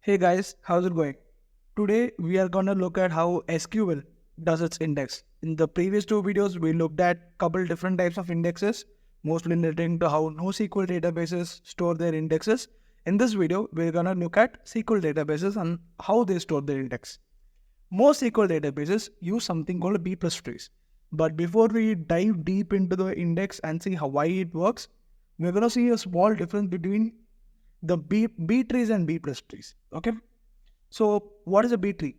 Hey guys, how's it going? Today we are gonna look at how SQL does its index. In the previous two videos, we looked at couple different types of indexes, mostly relating to how NoSQL databases store their indexes. In this video, we're gonna look at SQL databases and how they store their index. Most SQL databases use something called B plus trees. But before we dive deep into the index and see why it works, we're gonna see a small difference between the B trees and B plus trees. Okay. So what is a B tree?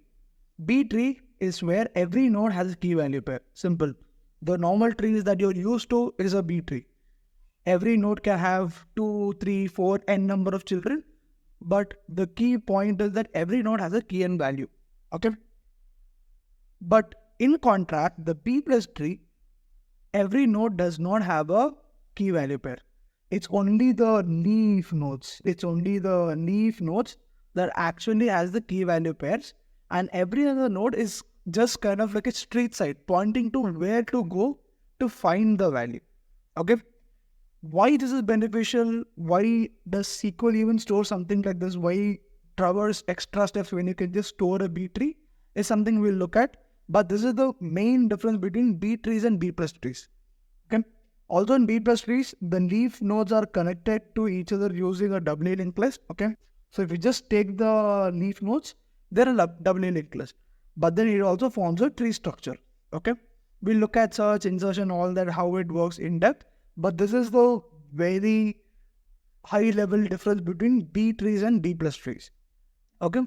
B tree is where every node has a key value pair. Simple. The normal trees that you're used to is a B tree. Every node can have 2, 3, 4, n number of children. But the key point is that every node has a key and value. Okay. But in contrast, the B plus tree, every node does not have a key value pair. It's only the leaf nodes. It's only the leaf nodes that actually has the key value pairs, and every other node is just kind of like a street side pointing to where to go to find the value. Okay. Why this is beneficial? Why does SQL even store something like this? Why traverse extra steps when you can just store a B tree is something we'll look at. But this is the main difference between B trees and B plus trees. Okay. Also in B plus trees, the leaf nodes are connected to each other using a doubly linked list. Okay. So if you just take the leaf nodes, they're a doubly linked list. But then it also forms a tree structure. Okay. We'll look at search, insertion, all that, how it works in depth. But this is the very high level difference between B trees and B plus trees. Okay.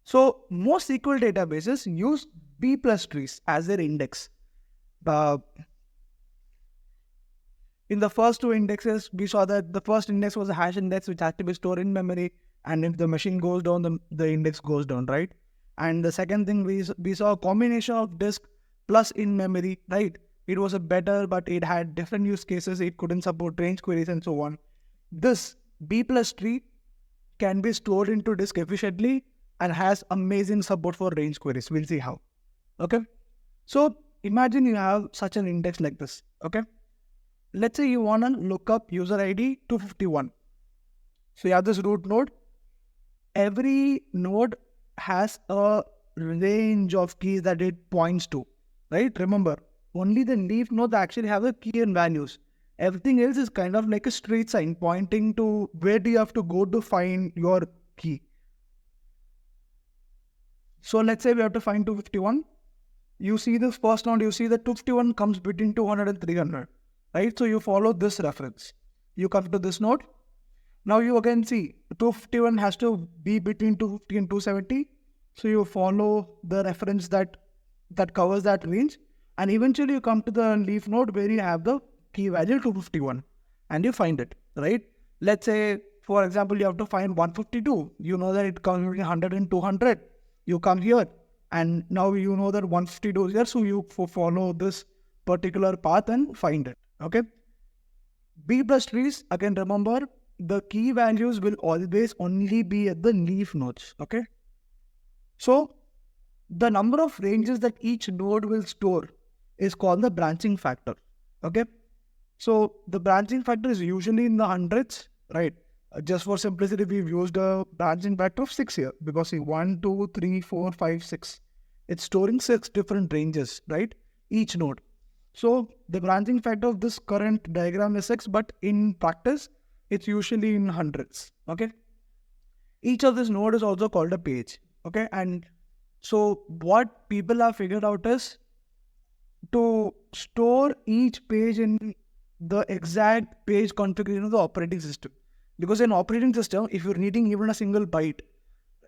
So most SQL databases use B plus trees as their index. In the first two indexes, we saw that the first index was a hash index which had to be stored in memory. And if the machine goes down, the index goes down, right? And the second thing, we saw a combination of disk plus in memory, right? It was a better, but it had different use cases. It couldn't support range queries and so on. This B plus tree can be stored into disk efficiently and has amazing support for range queries. We'll see how. Okay. So imagine you have such an index like this. Okay. Let's say you want to look up user ID 251. So you have this root node. Every node has a range of keys that it points to, right? Remember, only the leaf nodes actually have a key and values. Everything else is kind of like a street sign pointing to where do you have to go to find your key. So let's say we have to find 251. You see this first node, you see that 251 comes between 200 and 300, right? So you follow this reference. You come to this node. Now you again see 251 has to be between 250 and 270. So you follow the reference that covers that range. And eventually you come to the leaf node where you have the key value 251 and you find it, right? Let's say, for example, you have to find 152. You know that it comes between 100 and 200. You come here and now you know that 152 is here. So you follow this particular path and find it. Okay. B plus trees, again, remember, the key values will always only be at the leaf nodes. Okay. So the number of ranges that each node will store is called the branching factor. Okay. So the branching factor is usually in the hundreds, right? Just for simplicity, we've used a branching factor of 6 here because see 1, 2, 3, 4, 5, 6. It's storing 6 different ranges, right? Each node. So the branching factor of this current diagram is 6, but in practice, it's usually in hundreds. Okay. Each of this node is also called a page. Okay. And so what people have figured out is to store each page in the exact page configuration of the operating system. Because in operating system, if you're reading even a single byte,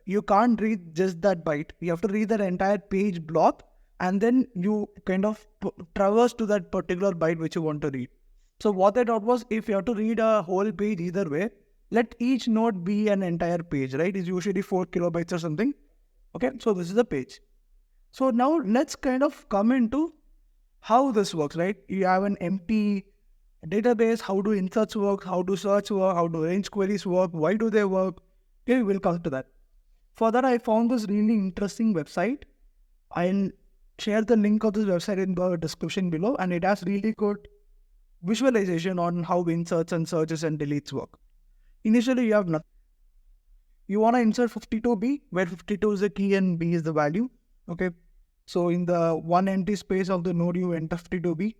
you can't read just that byte. You have to read that entire page block and then you kind of traverse to that particular byte which you want to read. So what I thought was, if you have to read a whole page either way, let each node be an entire page, right? It's usually 4 kilobytes or something. Okay, so this is a page. So now let's kind of come into how this works, right? You have an empty database. How do inserts work? How do search work? How do range queries work? Why do they work? Okay, we'll come to that. For that, I found this really interesting website. I'll share the link of this website in the description below, and it has really good visualization on how inserts and searches and deletes work. Initially, you have nothing. you want to insert 52b, where 52 is the key and b is the value. Okay. So in the one empty space of the node, you enter 52b.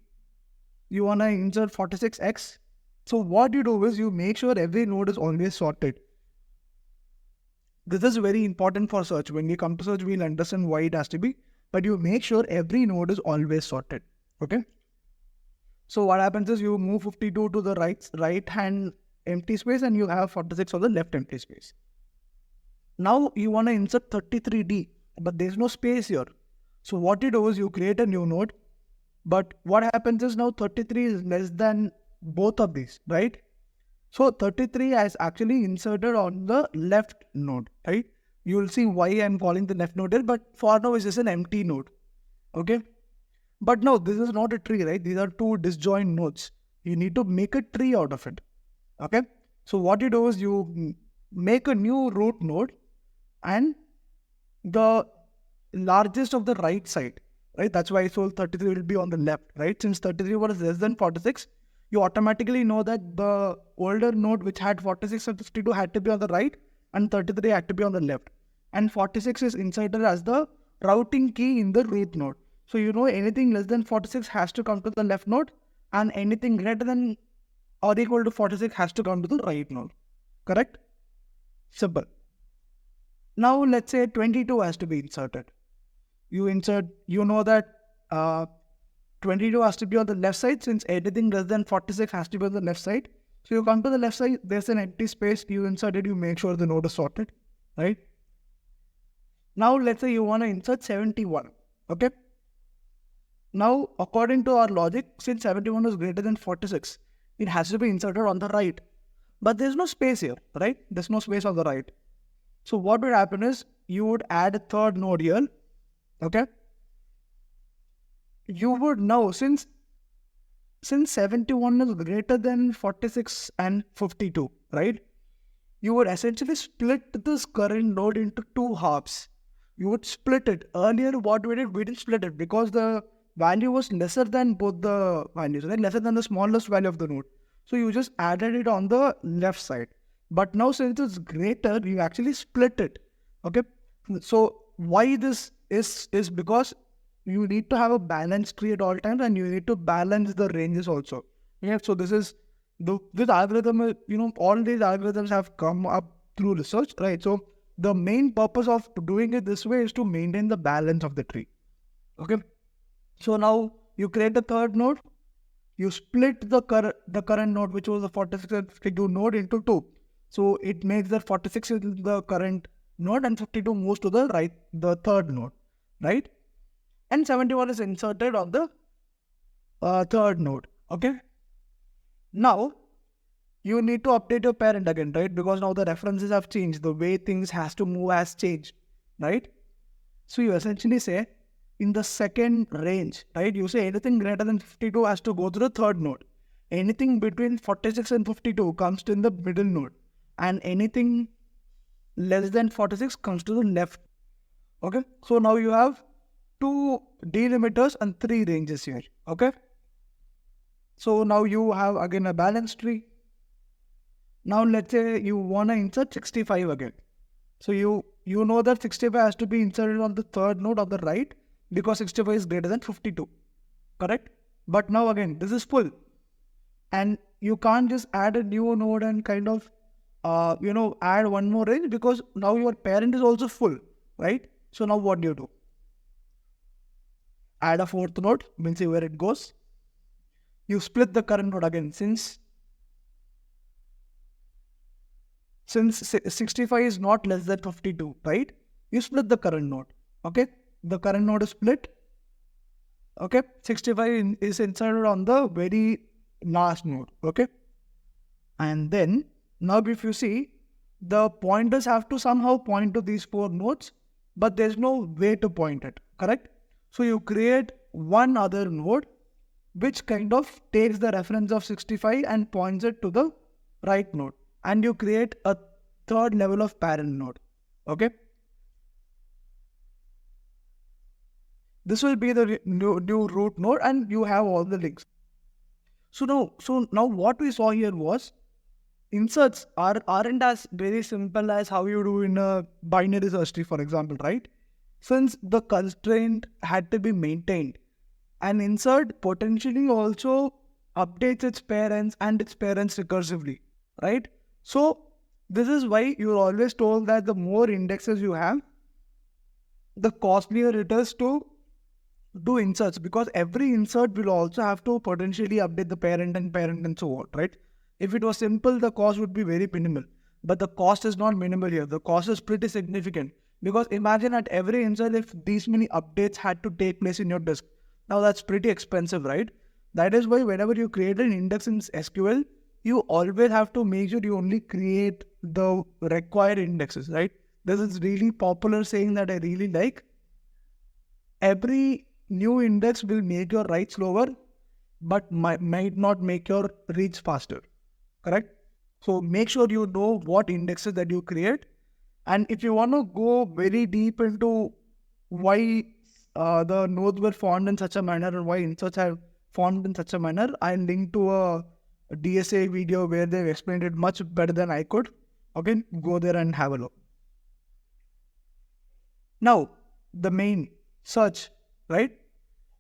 You want to insert 46x. So what you do is you make sure every node is always sorted. This is very important for search. When we come to search, we'll understand why it has to be, but you make sure every node is always sorted. Okay. So what happens is you move 52 to the right hand empty space and you have 46 on the left empty space. Now you want to insert 33d, but there's no space here. So what you do is you create a new node, but what happens is now 33 is less than both of these, right? So 33 is actually inserted on the left node, right? You will see why I'm calling the left node here, but for now it's just an empty node. Okay. But no, this is not a tree, right? These are two disjoint nodes. You need to make a tree out of it. Okay. So what you do is you make a new root node and the largest of the right side, right? That's why I told 33 will be on the left, right? Since 33 was less than 46, you automatically know that the older node which had 46 and 52 had to be on the right and 33 had to be on the left. And 46 is inserted as the routing key in the root node. So you know anything less than 46 has to come to the left node and anything greater than or equal to 46 has to come to the right node. Correct? Simple. Now let's say 22 has to be inserted. You know that 22 has to be on the left side since anything less than 46 has to be on the left side. So you come to the left side, there's an empty space, you insert it, you make sure the node is sorted, right? Now let's say you want to insert 71, okay? Now, according to our logic, since 71 is greater than 46, it has to be inserted on the right. But there's no space here, right? There's no space on the right. So what would happen is, you would add a third node here, okay? You would know, since 71 is greater than 46 and 52, right? You would essentially split this current node into two halves. You would split it. Earlier, what we didn't split it because the value was lesser than both the values, right? Lesser than the smallest value of the node. So you just added it on the left side. But now since it's greater, you actually split it. Okay. So why this is because you need to have a balanced tree at all times and you need to balance the ranges also. Yeah. So this is this algorithm, all these algorithms have come up through research, right? So the main purpose of doing it this way is to maintain the balance of the tree. Okay. So now you create a third node, you split the current node, which was the 46 and 52 node, into two. So it makes that 46 is the current node and 52 moves to the right, the third node, right? And 71 is inserted on the third node, okay? Now, you need to update your parent again, right? Because now the references have changed. The way things has to move has changed, right? So you essentially say, in the second range, right? You say anything greater than 52 has to go to the third node. Anything between 46 and 52 comes to in the middle node. And anything less than 46 comes to the left. Okay? So now you have two delimiters and three ranges here. Okay? So now you have again a balanced tree. Now let's say you want to insert 65 again. So you know that 65 has to be inserted on the third node on the right because 65 is greater than 52. Correct? But now again, this is full. And you can't just add a new node and kind of, add one more range because now your parent is also full, right? So now what do you do? Add a fourth node, we'll see where it goes. You split the current node again. Since 65 is not less than 52, right? You split the current node, okay? The current node is split, okay? 65 is inserted on the very last node, okay? And then, now if you see, the pointers have to somehow point to these four nodes, but there's no way to point it, correct? So you create one other node, which kind of takes the reference of 65 and points it to the right node. And you create a third level of parent node, okay? This will be the new root node and you have all the links. So now what we saw here was inserts aren't as very simple as how you do in a binary search tree, for example, right? Since the constraint had to be maintained, an insert potentially also updates its parents and its parents recursively, right? So this is why you're always told that the more indexes you have, the costlier it is to do inserts, because every insert will also have to potentially update the parent and so on, right? If it was simple, the cost would be very minimal. But the cost is not minimal here. The cost is pretty significant, because imagine at every insert, if these many updates had to take place in your disk. Now that's pretty expensive, right? That is why whenever you create an index in SQL, you always have to make sure you only create the required indexes, right? This is really popular saying that I really like. Every new index will make your write slower, but might not make your reads faster, correct? So make sure you know what indexes that you create. And if you want to go very deep into why the nodes were formed in such a manner and why inserts have formed in such a manner, I'll link to a DSA video where they've explained it much better than I could. Okay, go there and have a look. Now, the main search, right?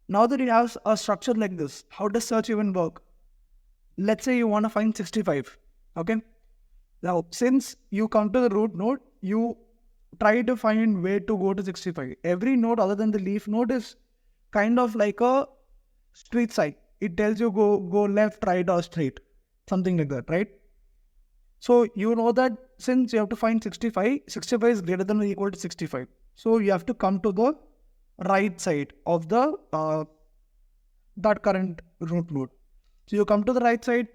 Now that it has a structure like this, how does search even work? Let's say you want to find 65, okay? Now, since you come to the root node, you try to find where to go to 65. Every node other than the leaf node is kind of like a street sign. It tells you go left, right, or straight, something like that, right? So you know that since you have to find 65, 65 is greater than or equal to 65. So you have to come to the right side of the that current root node. So you come to the right side,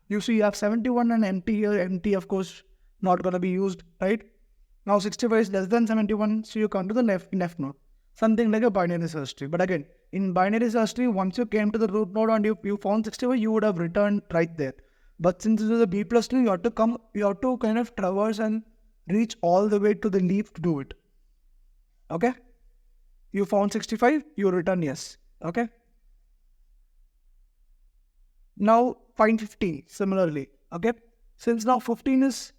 you see you have 71 and empty here. Empty, of course, not going to be used, right? Now 65 is less than 71, so you come to the left node. Something like a binary search tree. But again, in binary search tree, once you came to the root node and you found 65, you would have returned right there. But since this is a B plus tree, you have to kind of traverse and reach all the way to the leaf to do it. Okay? You found 65, you return yes. Okay? Now find 50 similarly. Okay? Since now 15 is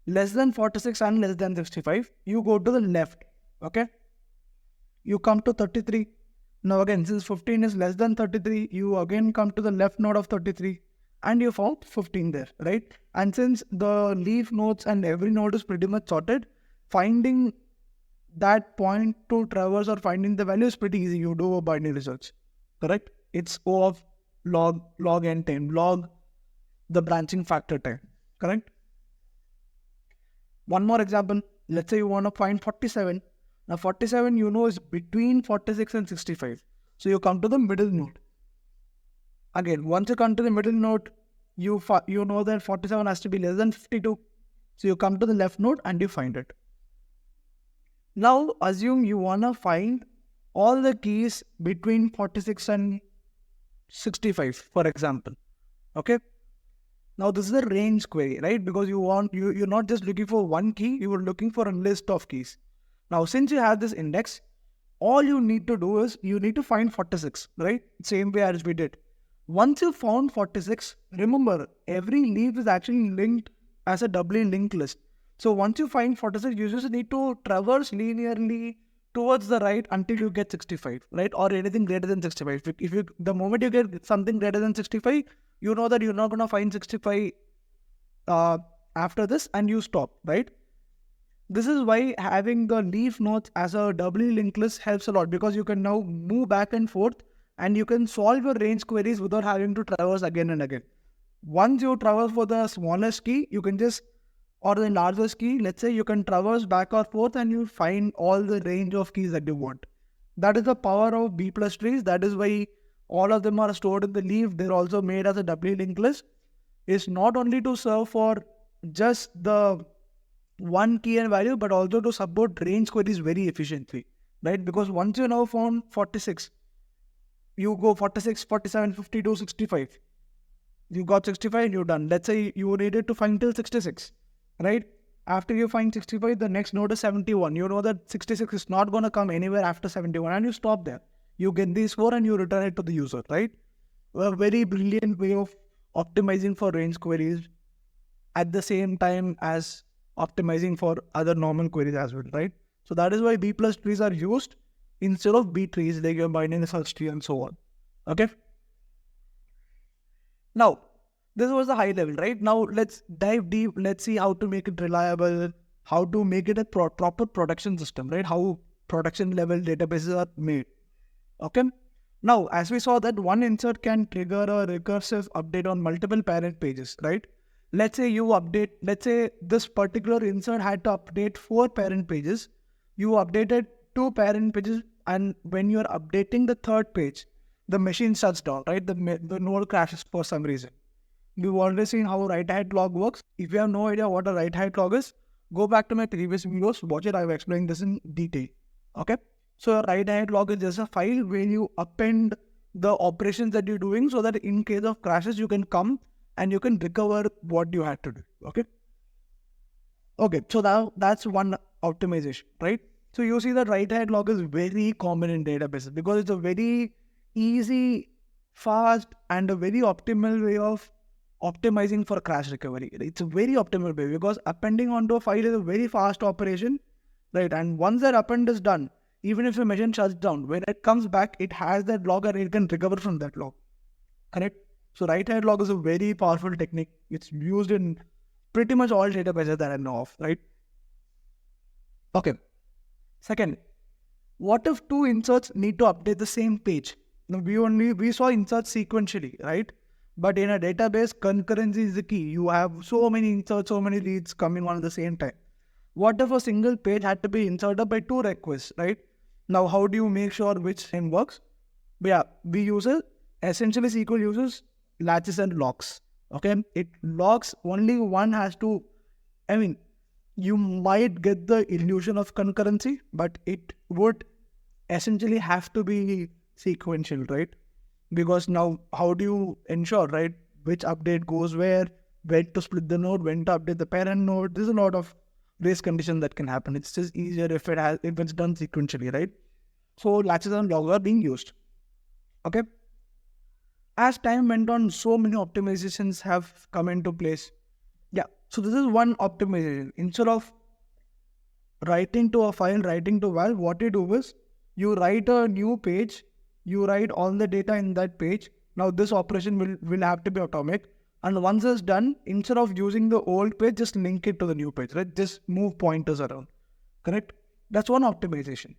less than 46 and less than 65, you go to the left. Okay? You come to 33. Now again, since 15 is less than 33, you again come to the left node of 33 and you found 15 there, right? And since the leaf nodes and every node is pretty much sorted, finding that point to traverse or finding the value is pretty easy. You do a binary search, correct? It's O of log n time, log the branching factor time, correct? One more example. Let's say you want to find 47. Now 47 you know is between 46 and 65. So you come to the middle node. Again, once you come to the middle node, you know that 47 has to be less than 52. So you come to the left node and you find it. Now assume you want to find all the keys between 46 and 65, for example. Okay. Now this is a range query, right? Because you're not just looking for one key, you are looking for a list of keys. Now since you have this index, all you need to do is you need to find 46, right? Same way as we did. Once you found 46, remember every leaf is actually linked as a doubly linked list. So once you find 46, you just need to traverse linearly towards the right until you get 65, right? Or anything greater than 65. If the moment you get something greater than 65, you know that you're not going to find 65 after this and you stop, right? This is why having the leaf nodes as a doubly linked list helps a lot, because you can now move back and forth and you can solve your range queries without having to traverse again and again. Once you traverse for the smallest key, you can just, or the largest key, let's say, you can traverse back or forth and you find all the range of keys that you want. That is the power of B plus trees. That is why all of them are stored in the leaf. They're also made as a doubly linked list. It's not only to serve for just the one key and value, but also to support range queries very efficiently, right? Because once you now found 46, you go 46, 47, 52, 65. You got 65 and you're done. Let's say you needed to find till 66, right? After you find 65, the next node is 71. You know that 66 is not going to come anywhere after 71 and you stop there. You get these 4 and you return it to the user, right? A very brilliant way of optimizing for range queries. at the same time as optimizing for other normal queries as well, right? So that is why B plus trees are used instead of B trees, like you're binding a search tree and so on. Okay. Now, this was the high level, right? Now let's dive deep. Let's see how to make it reliable, how to make it a proper production system, right? How production level databases are made. Okay. Now, as we saw that one insert can trigger a recursive update on multiple parent pages, right? Let's say this particular insert had to update 4 parent pages. You updated 2 parent pages, and when you're updating the third page, the machine shuts down, right? The node crashes for some reason. We've already seen how write-ahead log works. If you have no idea what a write-ahead log is, go back to my previous videos, watch it. I've explained this in detail. Okay. So a write-ahead log is just a file where you append the operations that you're doing so that in case of crashes, you can come and you can recover what you had to do. Okay. Okay. So now that's one optimization, right? So you see that write-ahead log is very common in databases because it's a very easy, fast, and a very optimal way of optimizing for crash recovery. It's a very optimal way because appending onto a file is a very fast operation, right? And once that append is done, even if a machine shuts down, when it comes back, it has that log and it can recover from that log. Correct? So write-ahead log is a very powerful technique. It's used in pretty much all databases that I know of, right? Okay. Second, what if two inserts need to update the same page? Now we saw inserts sequentially, right? But in a database, concurrency is the key. You have so many inserts, so many reads coming on at the same time. What if a single page had to be inserted by 2 requests, right? Now, how do you make sure which thing works? But yeah, we use it. Essentially, SQL uses latches and locks. Okay, it locks only one has to. I mean, you might get the illusion of concurrency, but it would essentially have to be sequential, right? Because now, how do you ensure, right, which update goes where, when to split the node, when to update the parent node? There's a lot of race condition that can happen. It's just easier if it's done sequentially, right? So latches and logs are being used. Okay. As time went on, so many optimizations have come into place. Yeah. So this is one optimization. Instead of writing to a file, writing to val, what you do is you write a new page, you write all the data in that page. Now this operation will have to be atomic. And once it's done, instead of using the old page, just link it to the new page, right? Just move pointers around. Correct? That's one optimization.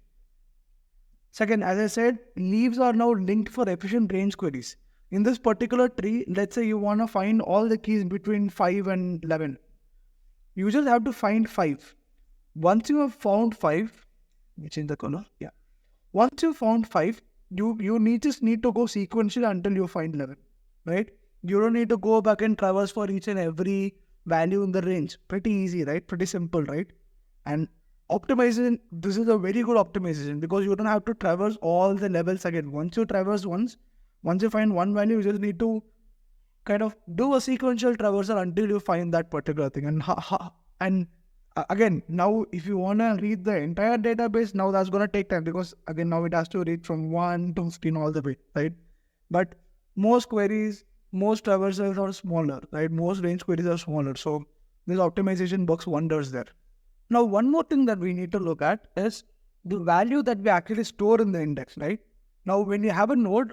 Second, as I said, leaves are now linked for efficient range queries. In this particular tree, let's say you want to find all the keys between 5 and 11. You just have to find 5. Once you have found 5, which in the color, yeah. Once you found 5, you just need to go sequential until you find 11, right? You don't need to go back and traverse for each and every value in the range. Pretty easy, right? Pretty simple, right? And optimization, this is a very good optimization because you don't have to traverse all the levels again. Once you traverse once you find one value, you just need to kind of do a sequential traversal until you find that particular thing. And again, now if you want to read the entire database, now that's going to take time because again, now it has to read from 1 to 15 all the way, right? But most queries, most traversals are smaller, right? Most range queries are smaller. So this optimization works wonders there. Now, one more thing that we need to look at is the value that we actually store in the index, right? Now, when you have a node,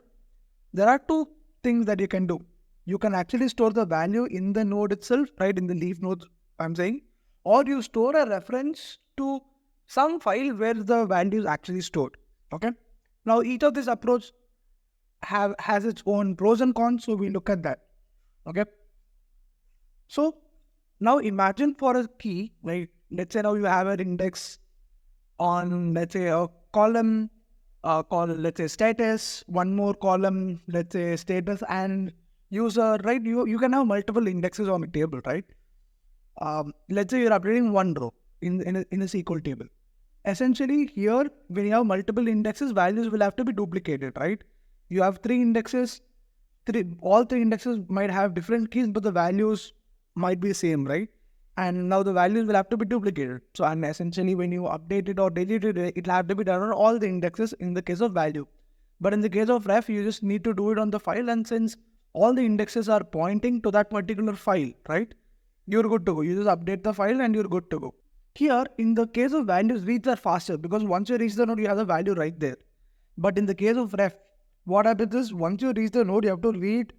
there are two things that you can do. You can actually store the value in the node itself, right? In the leaf node, I'm saying, or you store a reference to some file where the value is actually stored. Okay. Now, each of this approach has its own pros and cons, so we look at that. Okay. So now imagine for a key, like let's say now you have an index on, let's say, a column called, let's say, status, one more column, let's say status and user, right? You can have multiple indexes on a table, right? Let's say you're updating one row in a SQL table. Essentially here, when you have multiple indexes, values will have to be duplicated, right? You have 3 indexes, all 3 indexes might have different keys, but the values might be same, right? And now the values will have to be duplicated. So, and essentially when you update it or delete it, it will have to be done on all the indexes in the case of value. But in the case of ref, you just need to do it on the file. And since all the indexes are pointing to that particular file, right? you're good to go. You just update the file and you're good to go. Here, in the case of values, reads are faster because once you reach the node, you have the value right there. But in the case of ref, what happens is once you reach the node, you have to read,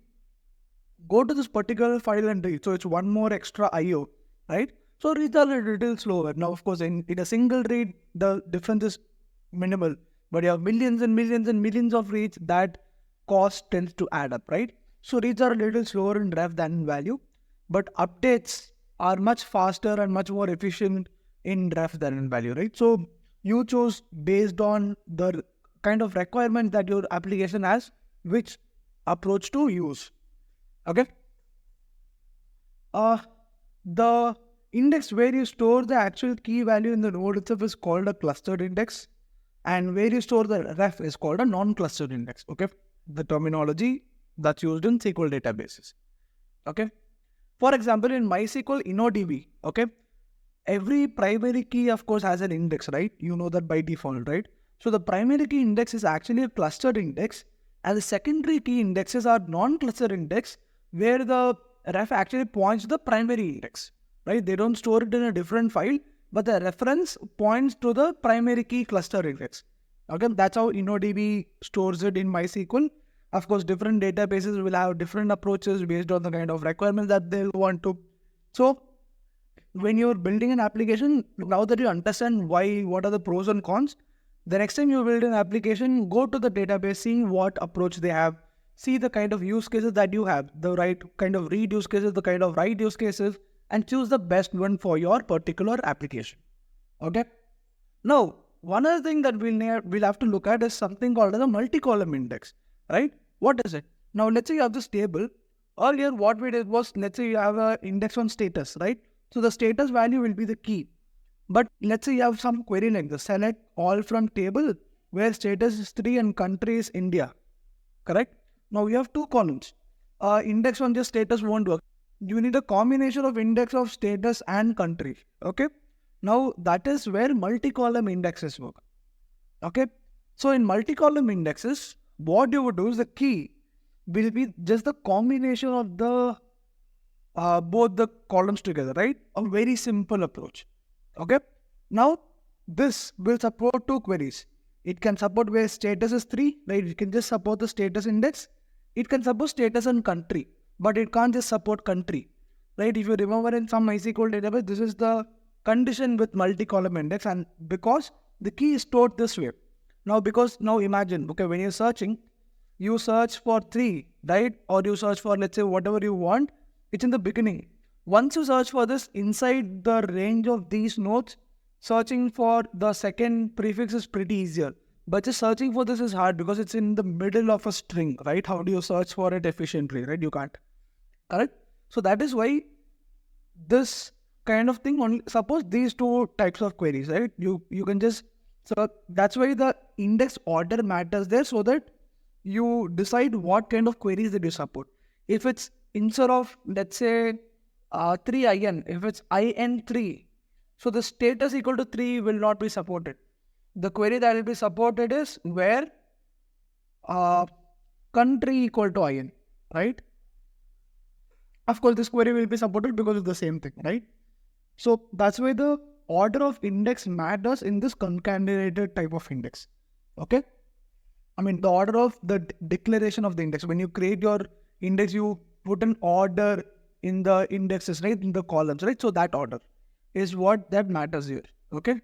go to this particular file and read. So it's one more extra IO, right? So reads are a little slower. Now, of course, in a single read, the difference is minimal. But you have millions and millions and millions of reads, that cost tends to add up, right? So reads are a little slower in ref than in value. But updates are much faster and much more efficient in ref than in value, right? So you choose based on the kind of requirements that your application has, which approach to use. Okay. The index where you store the actual key value in the node itself is called a clustered index, and where you store the ref is called a non-clustered index. Okay, the terminology that's used in SQL databases. Okay, for example, in MySQL InnoDB, okay, every primary key, of course, has an index, right? You know that by default, right? So the primary key index is actually a clustered index, and the secondary key indexes are non-clustered index, where the ref actually points to the primary index, right? They don't store it in a different file, but the reference points to the primary key cluster index. Okay, that's how InnoDB stores it in MySQL. Of course, different databases will have different approaches based on the kind of requirements that they'll want to. So when you're building an application, now that you understand what are the pros and cons, the next time you build an application, go to the database, see what approach they have, see the kind of use cases that you have, the right kind of read use cases, the kind of write use cases, and choose the best one for your particular application. Okay. Now, one other thing that we'll have to look at is something called as a multi-column index, right? What is it? Now, let's say you have this table. Earlier, what we did was, let's say you have an index on status, right? So the status value will be the key. But let's say you have some query like this, select all from table where status is 3 and country is India, correct? Now you have two columns. Index on just status won't work. You need a combination of index of status and country, okay? Now that is where multi-column indexes work, okay? So in multi-column indexes, what you would do is the key will be just the combination of the both the columns together, right? A very simple approach. Okay. Now this will support two queries. It can support where status is 3, right? It can just support the status index. It can support status and country, but it can't just support country, right? If you remember in some MySQL database, this is the condition with multi-column index, and because the key is stored this way. Now imagine, okay, when you're searching, you search for 3, right? Or you search for, let's say, whatever you want. It's in the beginning. Once you search for this inside the range of these nodes, searching for the second prefix is pretty easier. But just searching for this is hard because it's in the middle of a string, right? How do you search for it efficiently, right? You can't. Correct? So that is why this kind of thing, only suppose these two types of queries, right? You can just, so that's why the index order matters there, so that you decide what kind of queries that you support. If it's instead of, let's say, 3IN, if it's IN3, so the status equal to 3 will not be supported. The query that will be supported is where country equal to IN, right? Of course, this query will be supported because it's the same thing, right? So that's why the order of index matters in this concatenated type of index. Okay? I mean, the order of the declaration of the index. When you create your index, you put an order in the indexes, right? In the columns, right? So that order is what that matters here. Okay?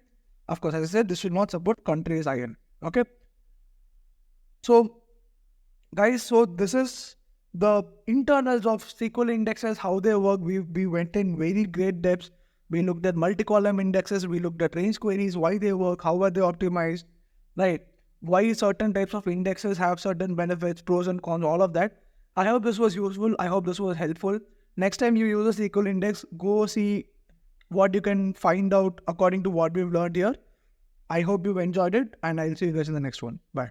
Of course, as I said, this will not support country as IN. Okay? So, guys, so this is the internals of SQL indexes, how they work. We went in very great depths. We looked at multi-column indexes. We looked at range queries, why they work, how are they optimized, right? Why certain types of indexes have certain benefits, pros and cons, all of that. I hope this was useful. I hope this was helpful. Next time you use a SQL index, go see what you can find out according to what we've learned here. I hope you've enjoyed it, and I'll see you guys in the next one. Bye.